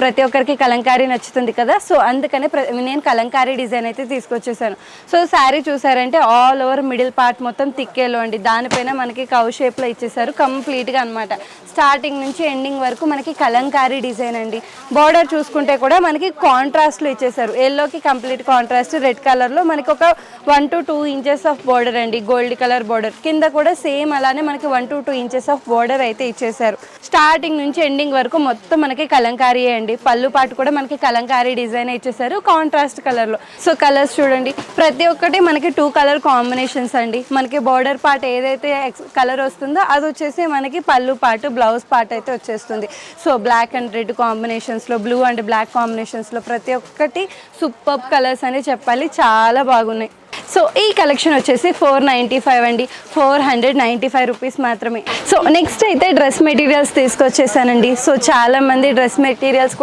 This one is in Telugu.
ప్రతి ఒక్కరికి కలంకారీ నచ్చుతుంది కదా. సో అందుకనే నేను కలంకారీ డిజైన్ అయితే తీసుకొచ్చేసాను. సో శారీ చూసారంటే ఆల్ ఓవర్ మిడిల్ పార్ట్ మొత్తం తిక్కేలో అండి, దానిపైన మనకి కవ్ షేప్లో ఇచ్చేసారు కంప్లీట్గా అనమాట. స్టార్టింగ్ నుంచి ఎండింగ్ వరకు మనకి కలంకారీ డిజైన్ అండి. బార్డర్ చూసుకుంటే కూడా మనకి కాంట్రాస్ట్లో ఇచ్చేసారు. ఎల్లోకి కంప్లీట్ కాంట్రాస్ట్, రెడ్ కలర్లో మనకి ఒక 1 to 2 ఇంచెస్ ఆఫ్ బార్డర్ అండి, గోల్డ్ కలర్ బార్డర్. కింద కూడా సేమ్ అలానే మనకి 1 to 2 ఇంచెస్ ఆఫ్ బార్డర్ అయితే ఇచ్చేసారు. స్టార్టింగ్ నుంచి ఎండింగ్ వరకు మొత్తం మనకి కలంకారీ అండి. పళ్ళు పాటు కూడా మనకి కలంకారీ డిజైన్ ఇచ్చేసారు కాంట్రాస్ట్ కలర్లో. సో కలర్స్ చూడండి, ప్రతి ఒక్కటి మనకి 2 కలర్ కాంబినేషన్స్ అండి. మనకి బార్డర్ పార్ట్ ఏదైతే కలర్ వస్తుందో అది వచ్చేసి మనకి పళ్ళు పాటు, బ్లౌజ్ పార్ట్ అయితే వచ్చేస్తుంది. సో బ్లాక్ అండ్ రెడ్ కాంబినేషన్స్లో, బ్లూ అండ్ బ్లాక్ కాంబినేషన్స్లో ప్రతి ఒక్కటి సూపర్ కలర్స్ అని చెప్పాలి, చాలా బాగున్నాయి. సో ఈ కలెక్షన్ వచ్చేసి 495 అండి, 495 రూపీస్ మాత్రమే. సో నెక్స్ట్ అయితే డ్రెస్ మెటీరియల్స్ తీసుకొచ్చేసానండి. సో చాలామంది డ్రెస్ మెటీరియల్స్ కూడా